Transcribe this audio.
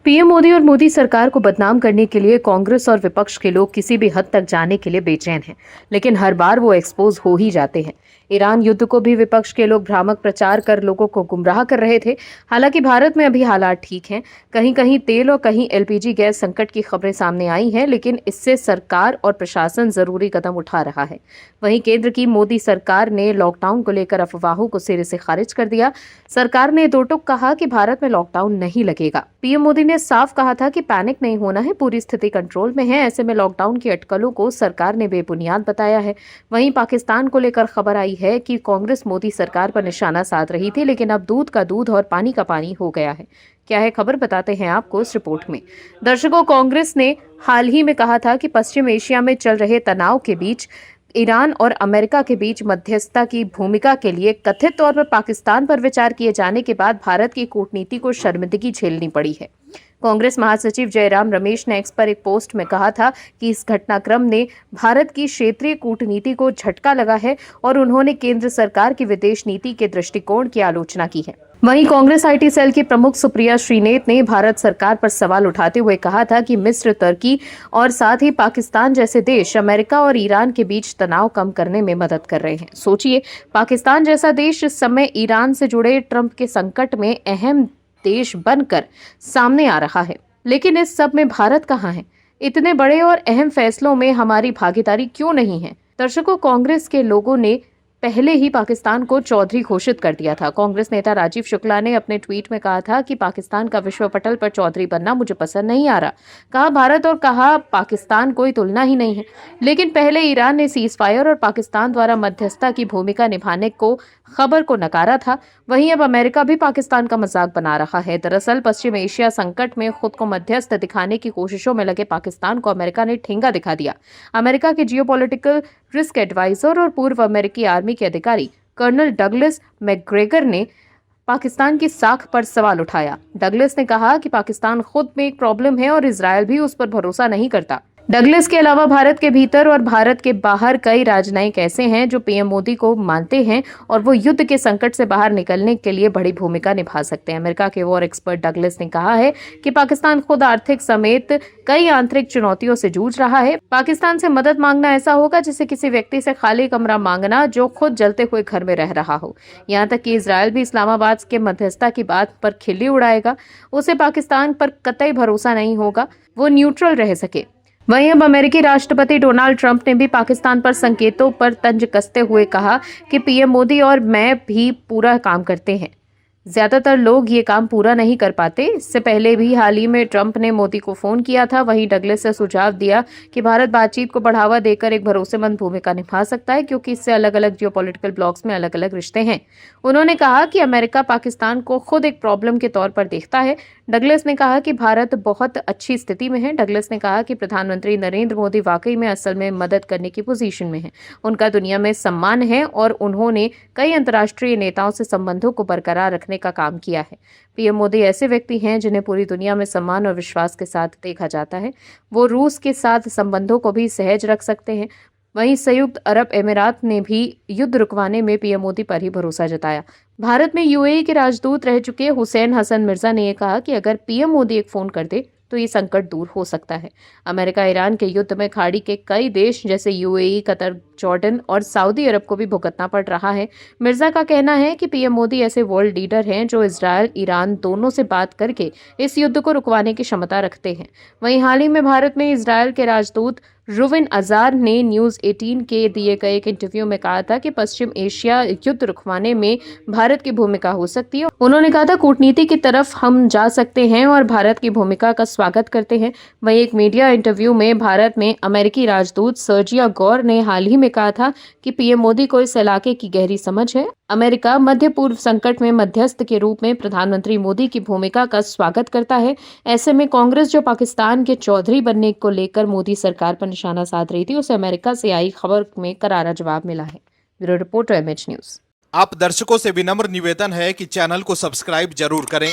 PM Modi और मोदी सरकार को बदनाम करने के लिए कांग्रेस और विपक्ष के लोग किसी भी हद तक जाने के लिए बेचैन हैं, लेकिन हर बार वो एक्सपोज हो ही जाते हैं। ईरान युद्ध को भी विपक्ष के लोग भ्रामक प्रचार कर लोगों को गुमराह कर रहे थे। हालांकि भारत में अभी हालात ठीक हैं। कहीं कहीं तेल और कहीं एलपीजी गैस संकट की खबरें सामने आई हैं, लेकिन इससे सरकार और प्रशासन जरूरी कदम उठा रहा है। वहीं केंद्र की मोदी सरकार ने लॉकडाउन को लेकर अफवाहों को सिरे से खारिज कर दिया। सरकार ने दो टूक कहा कि भारत में लॉकडाउन नहीं लगेगा। पीएम मोदी ने साफ कहा था कि पैनिक नहीं होना है, पूरी स्थिति कंट्रोल में है। ऐसे में लॉकडाउन की अटकलों को सरकार ने बेबुनियाद बताया है। वहीं पाकिस्तान को लेकर खबर आई है कि कांग्रेस मोदी सरकार पर निशाना साध रही थी, लेकिन अब दूध का दूध और पानी का पानी हो गया है। क्या है खबर, बताते हैं आपको इस रिपोर्ट में। दर्शकों, कांग्रेस ने हाल ही में कहा था कि पश्चिम एशिया में चल रहे तनाव के बीच ईरान और अमेरिका के बीच मध्यस्थता की भूमिका के लिए कथित तौर पर पाकिस्तान पर विचार किए जाने के बाद भारत की कूटनीति को शर्मिंदगी झेलनी पड़ी है। कांग्रेस महासचिव जयराम रमेश ने एक्स पर एक पोस्ट में कहा था कि इस घटनाक्रम ने भारत की क्षेत्रीय कूटनीति को झटका लगा है और उन्होंने केंद्र सरकार की विदेश नीति के दृष्टिकोण की आलोचना की है। वहीं कांग्रेस आईटी सेल की प्रमुख सुप्रिया श्रीनेत ने भारत सरकार पर सवाल उठाते हुए कहा था कि मिस्र, तुर्की और साथ ही पाकिस्तान जैसे देश अमेरिका और ईरान के बीच तनाव कम करने में मदद कर रहे हैं। सोचिए, पाकिस्तान जैसा देश इस समय ईरान से जुड़े ट्रंप के संकट में अहम देश बनकर सामने आ रहा है, लेकिन इस सब में भारत कहाँ है? इतने बड़े और अहम फैसलों में हमारी भागीदारी क्यों नहीं है? दर्शकों, कांग्रेस के लोगों ने पहले ही पाकिस्तान को चौधरी घोषित कर दिया था। कांग्रेस नेता राजीव शुक्ला ने अपने ट्वीट में कहा था कि पाकिस्तान का विश्व पटल पर चौधरी बनना मुझे पसंद नहीं आ रहा। कहा भारत और कहा पाकिस्तान कोई तुलना ही नहीं है। लेकिन पहले ईरान ने सीज फायर और पाकिस्तान द्वारा मध्यस्थता की भूमिका निभाने को खबर को नकारा था। वहीं अब अमेरिका भी पाकिस्तान का मजाक बना रहा है। दरअसल पश्चिम एशिया संकट में खुद को मध्यस्थ दिखाने की कोशिशों में लगे पाकिस्तान को अमेरिका ने ठेंगा दिखा दिया। अमेरिका के जियोपॉलिटिकल रिस्क एडवाइजर और पूर्व अमेरिकी आर्मी के अधिकारी कर्नल डगलस मैकग्रेगर ने पाकिस्तान की साख पर सवाल उठाया। डगलस ने कहा कि पाकिस्तान खुद में एक प्रॉब्लम है और इजरायल भी उस पर भरोसा नहीं करता। डगलस के अलावा भारत के भीतर और भारत के बाहर कई राजनयिक ऐसे हैं जो पीएम मोदी को मानते हैं और वो युद्ध के संकट से बाहर निकलने के लिए बड़ी भूमिका निभा सकते हैं। अमेरिका के वॉर एक्सपर्ट डगलस ने कहा है कि पाकिस्तान खुद आर्थिक समेत कई आंतरिक चुनौतियों से जूझ रहा है। पाकिस्तान से मदद मांगना ऐसा होगा जैसे किसी व्यक्ति से खाली कमरा मांगना जो खुद जलते हुए घर में रह रहा हो। यहाँ तक कि इजरायल भी इस्लामाबाद के मध्यस्थता की बात पर खिल्ली उड़ाएगा। उसे पाकिस्तान पर कतई भरोसा नहीं होगा वो न्यूट्रल रह सके। वहीं अब अमेरिकी राष्ट्रपति डोनाल्ड ट्रंप ने भी पाकिस्तान पर संकेतों पर तंज कसते हुए कहा कि पीएम मोदी और मैं भी पूरा काम करते हैं। ज्यादातर लोग ये काम पूरा नहीं कर पाते। इससे पहले भी हाल ही में ट्रंप ने मोदी को फोन किया था। वहीं डगलस से सुझाव दिया कि भारत बातचीत को बढ़ावा देकर एक भरोसेमंद भूमिका निभा सकता है, क्योंकि इससे अलग अलग जियोपॉलिटिकल ब्लॉक्स में अलग अलग रिश्ते हैं। उन्होंने कहा कि अमेरिका पाकिस्तान को खुद एक प्रॉब्लम के तौर पर देखता है। डगलस ने कहा कि भारत बहुत अच्छी स्थिति में है। डगलस ने कहा कि प्रधानमंत्री नरेंद्र मोदी वाकई में असल में मदद करने की पोजीशन में है। उनका दुनिया में सम्मान है और उन्होंने कई अंतर्राष्ट्रीय नेताओं से संबंधों को बरकरार रखने का काम किया है। पीएम मोदी ऐसे व्यक्ति हैं जिन्हें पूरी दुनिया में सम्मान और विश्वास के साथ देखा जाता है। वो रूस के साथ संबंधों को भी सहज रख सकते हैं। वहीं संयुक्त अरब अमीरात ने भी युद्ध रुकवाने में पीएम मोदी पर ही भरोसा जताया। भारत में यूएई के राजदूत रह चुके हुसैन हसन मिर्जा ने यह कहा कि अगर पीएम मोदी एक फोन कर दे तो ये संकट दूर हो सकता है। अमेरिका ईरान के युद्ध में खाड़ी के कई देश जैसे यूएई, कतर, जॉर्डन और सऊदी अरब को भी भुगतना पड़ रहा है। मिर्जा का कहना है कि पीएम मोदी ऐसे वर्ल्ड लीडर हैं जो इजरायल, ईरान दोनों से बात करके इस युद्ध को रुकवाने की क्षमता रखते हैं। वहीं हाल ही में भारत में इजरायल के राजदूत रुविन अजार ने न्यूज 18 के दिए गए एक इंटरव्यू में कहा था कि पश्चिम एशिया युद्ध रुकवाने में भारत की भूमिका हो सकती है। उन्होंने कहा था कूटनीति की तरफ हम जा सकते हैं और भारत की भूमिका का स्वागत करते हैं। वहीं एक मीडिया इंटरव्यू में भारत में अमेरिकी राजदूत सर्जिया गौर ने हाल ही में कहा था कि पीएम मोदी को इस इलाके की गहरी समझ है। अमेरिका मध्य पूर्व संकट में मध्यस्थ के रूप में प्रधानमंत्री मोदी की भूमिका का स्वागत करता है। ऐसे में कांग्रेस जो पाकिस्तान के चौधरी बनने को लेकर मोदी सरकार पर निशाना साध रही थी, उसे अमेरिका से आई खबर में करारा जवाब मिला है। Bureau report MH news. आप दर्शकों से विनम्र निवेदन है कि चैनल को सब्सक्राइब जरूर करें